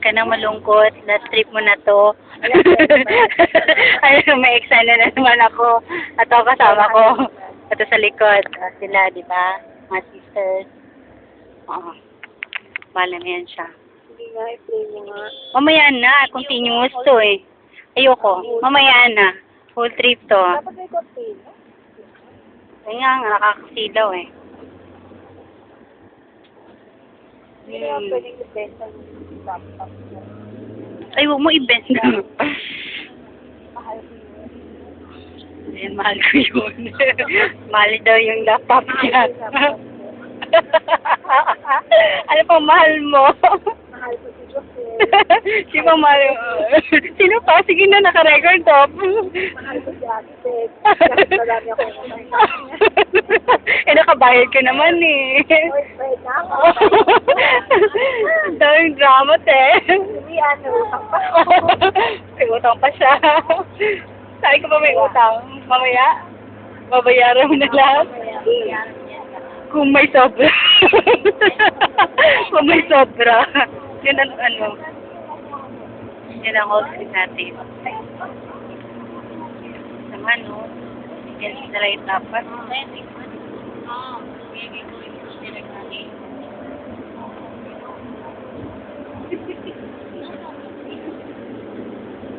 Ka na malungkot. Last trip mo na to. Ay, may eksena na naman ako. At ako kasama ko. Ito sa likod. Sila, di ba? Mga sisters. Oo. Bahala na yan siya. Hindi nga, i-play mo nga. Mamaya na. Continuous to eh. Ayoko. Mamaya na. Full trip to. Dapat may cocktail, no? Ay nga, nakakasilaw eh. Hindi naman pwedeng i-benta yung laptop mo. Ay, huwag mo i-bend. Mahal ko yun. Ayan, mahal ko yun. Mahal daw yung laptop niya. Ano pang mahal mo? Mahal ko si Jose. Si mahal. Sino pa? Sige na, naka-record top. Mahal ko si Architect. Kasi marami ako kumain. Eh, nakabayad ka naman eh. Wait na ako. Daming drama, te. Hindi, ano, utang pa. May utang pa siya. Sabi ko ba may utang? Mamaya? Babayaran mo na lahat? Kung may sobra. Kung may sobra. Yun ang ano. Yan ang outfit natin. Naman, no? Yan sila yung dapat.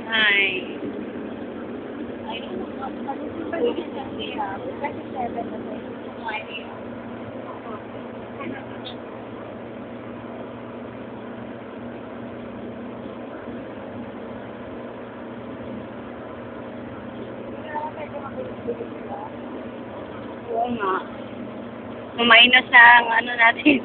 Ay. Oo nga. Minus na ang ano natin.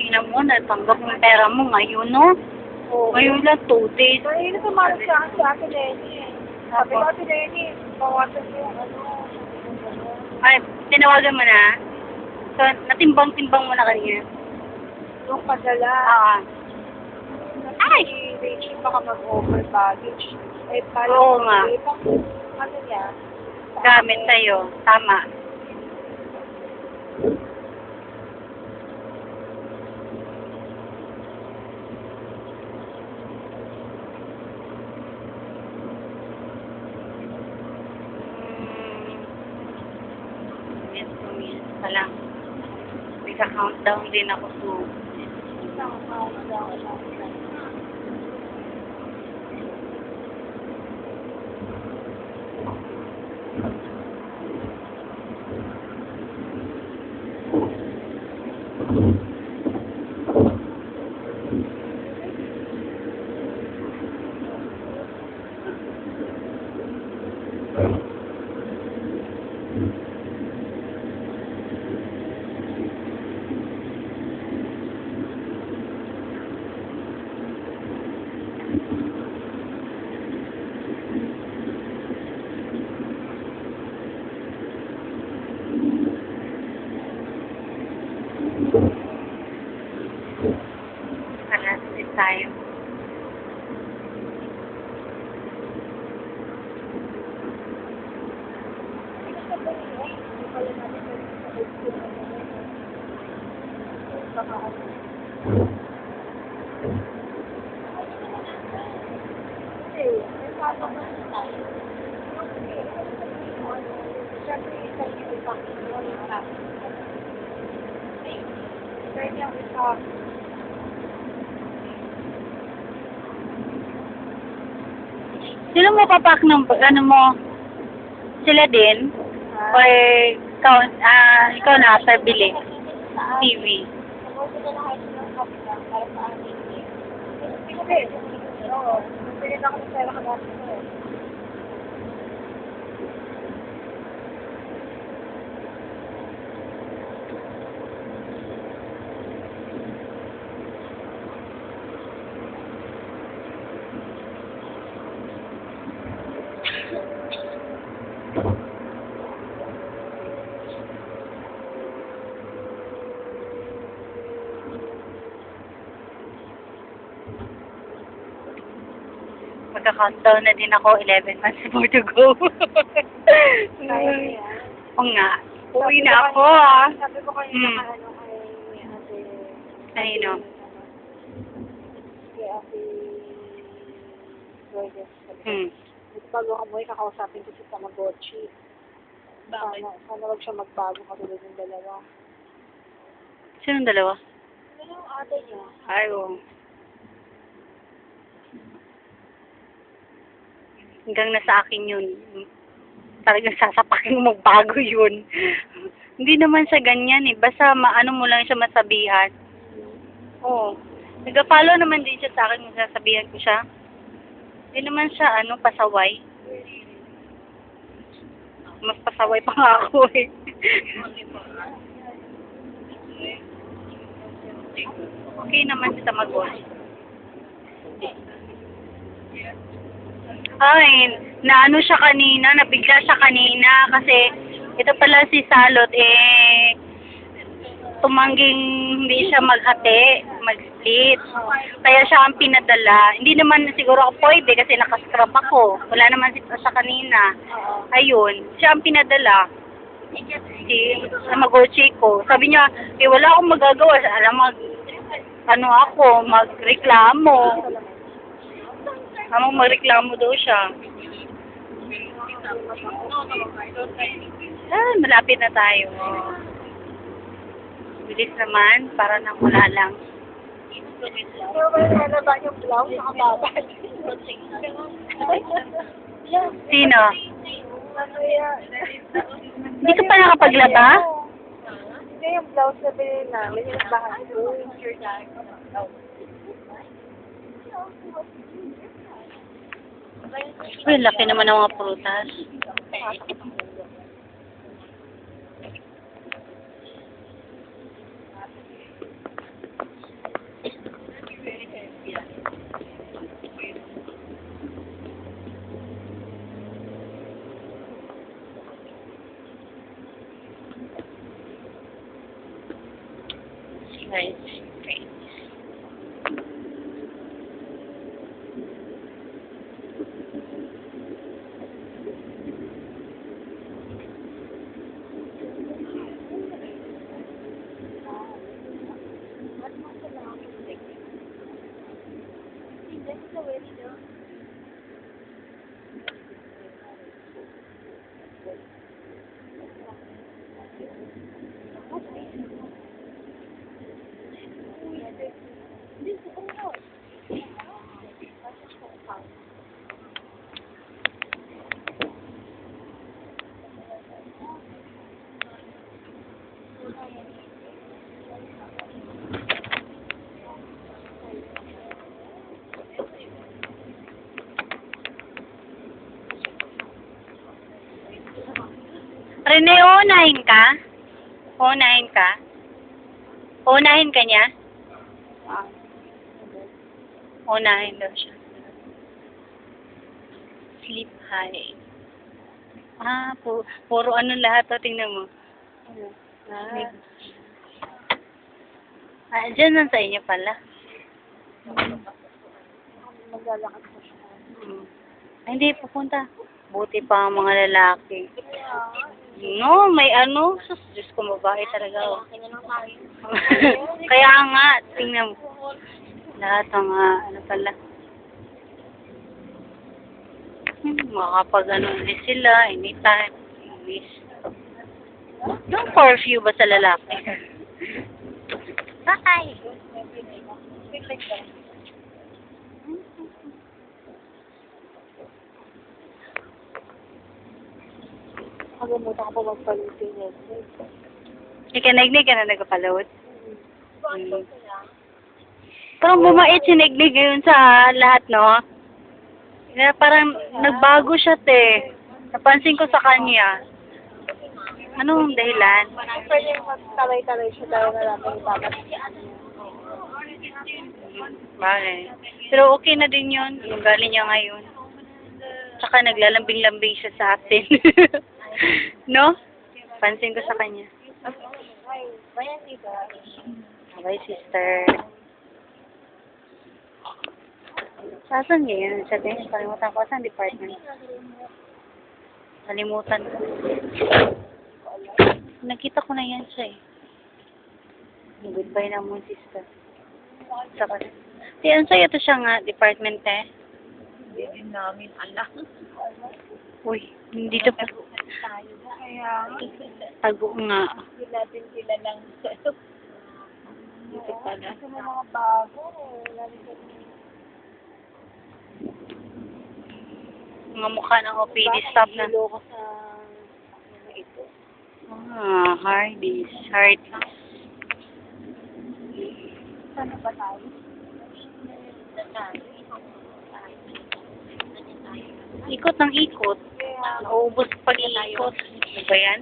Tingnan mo, natanggap mo yung pera mo ngayon, no? Oo. Ngayon lang, 2 days. So, yun ang tumalas sa akin si Ate Lenny. Sabi ko, Ate Lenny, bawasan mo yung ano. Ay, tinawagan mo na? So, natimbang-timbang mo na kanina? Yung padala. Ay! Rachel baka mag-over baggage. Eh, pala Oo nga. Ano niya? Gamit sa'yo. Tama. Minutes pa lang. May ka-countdown din ako to. Alas din tayo. Sino mo papak ng ano mo? Sila din? O ikaw na after bili? TV. Oo. Pili na ako ng pera ka dati ko eh. Magka-countdown na din ako, 11 months more to go. Oo nga. Uwi na ako, ah. Sabi ko kayo Hmm. ano kay ate. Ayun, no. Kay ate Lourdes. Hmm. Bago ka mo, kakausapin ko si Tamagotchi. Sana wag siya magbago katulad ng dalawa. Sinong dalawa? Ano yung ate niya? Ay, oo. Hanggang nasa akin yun. Talagang sasapakin mo magbago yun. Hindi naman siya ganyan eh. Basta maano mo lang siya masabihan. Oo. Nag-follow naman din siya sa akin kung sasabihan ko siya. Hindi naman siya pasaway. Mas pasaway pa nga ako eh. Okay naman si Tamagotchi. Ay, naano siya kanina, nabigla siya kanina kasi ito pala si Salot tumangging hindi siya maghati, mag-split. Kaya siya ang pinadala. Hindi naman siguro ako pwede kasi nakascrub ako. Wala naman sa kanina. Ayun, siya ang pinadala. Si Tamagotchi ko. Sabi niya, wala akong magagawa. Magreklamo. Magreklamo daw siya. Malapit na tayo. Bilis naman, para nang wala lang. Pero wala na ba yung blouse? Nakababad. Sino? Ano yan? Hindi ka pa nakapaglaba? Hindi yung blouse na bilhin namin, yung bahay ko. Uy, laki naman ng mga prutas. Nice. Great. Rene, uunahin ka? Uunahin ka? Uunahin ka niya? Uunahin daw siya. Sleep high. Puro ano lahat o, tingnan mo. Dyan lang sa inyo pala. Maglalakad ko siya. Ay, hindi, pupunta. Buti pa ang mga lalaki. No, may sus, Diyos ko, babae talaga. Oh. Kaya nga, tingnan mo. Lahat ang pala. Makakapag ulit sila, anytime. Yung curfew ba sa lalaki? Bye! Nakalimutan ko pa magpalutin yun. Nagnig ka na nagpaload? Parang bumait si Nignig ngayon sa lahat, no? Kaya parang nagbago siya, te. Napansin ko sa kanya. Anong dahilan? Pwede magtalay-talay siya dahil nalang yung dapat. Bagay. Pero okay na din yun. Yung galing niya ngayon. Tsaka naglalambing-lambing siya sa atin. No? Pansin ko sa kanya. Bayan, diba? Bye, sister. Asan ngayon? Sabihin, kalimutan ko. Saan department? Kalimutan ko. Nakita ko na yan siya eh. Goodbye na mo, sister. Saka na. Di, ano sa'yo to siya nga, department eh? Hindi din namin alam. Uy, hindi to pa. Tayo na kaya. Tago nga. Hindi natin sila lang dito pala. Ito na mga bago. Mga mukha ng OPD staff na. Hilo ka sa ito. Ah, Hardee's. Hardee's. Saan ba tayo? Ikot ng ikot. Nauubos pag ikot. Ano ba yan?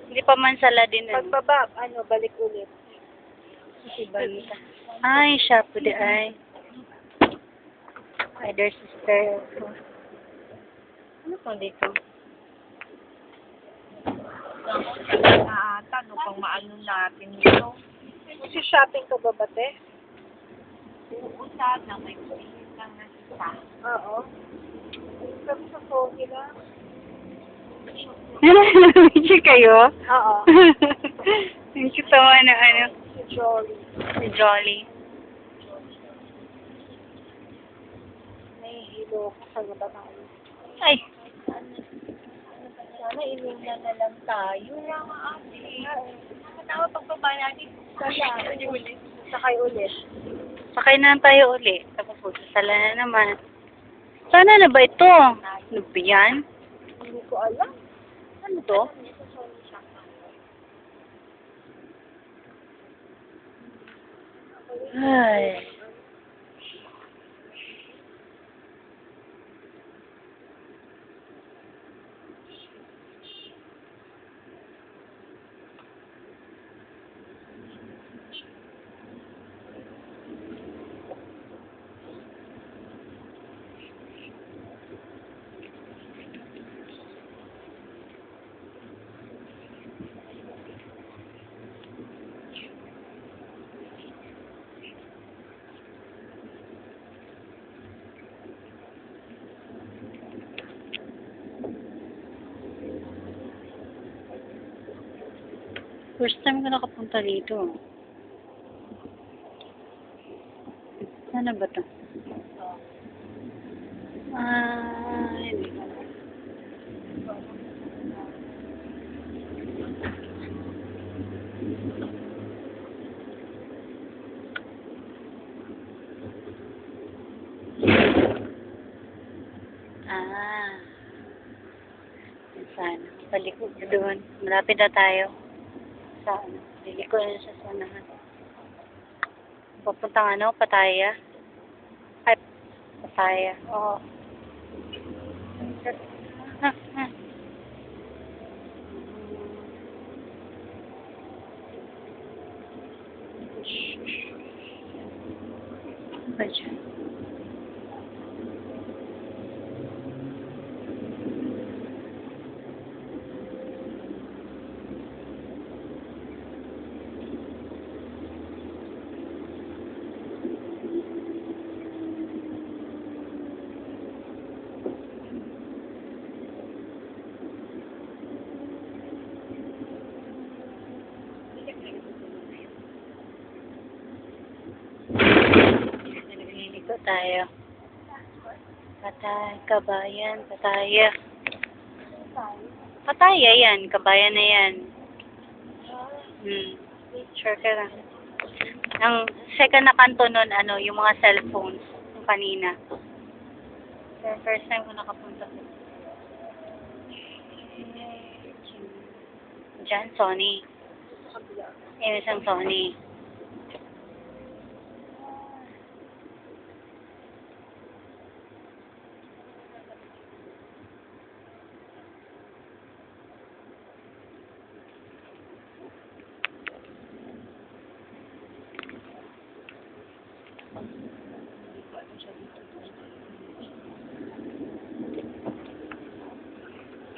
Hindi pa man sala din. Pagbaba, balik ulit. Si Banta. Ay, siya po di ay. Either sister. Ano pang dito? Tanong pang maano natin ito. Kasi shopping ka ba ba, te? Uusad na may lang na isa. Oo. Sabi sa Pogi lang. Namimigil kayo? Oo. Ang kitawa na ano. Si Jolly. Si Jolly. Nahihilo ko sa ba tayo? Ay. Sana ilinga na lang tayo. Yung ate. Tama pagbaba natin. Sakay ulit. Sakay na tayo uli. Tapos sasala na naman. Sana na ba ito? Ano ba yan? Hindi ko alam. Ano to? Ay. First time ko nakapunta dito. Sana ba ito? Hindi ko alam. Sana. Palikod na doon. Malapit na tayo. Sa ano? Liliko na sa sanahan. Papuntang ano? Pattaya? Ay, Pattaya. Oo. Ba dyan? Naliliko tayo. Patay, kabayan, Pattaya. Pattaya yan, kabayan na yan. Sure ka lang. Ang second na kanto nun, ano, yung mga cellphones, yung kanina. First time ko nakapunta. Diyan, Sony. Yung isang Sony.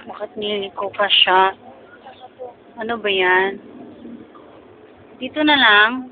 Bakit niliko ka siya? Ano ba yan? Dito na lang.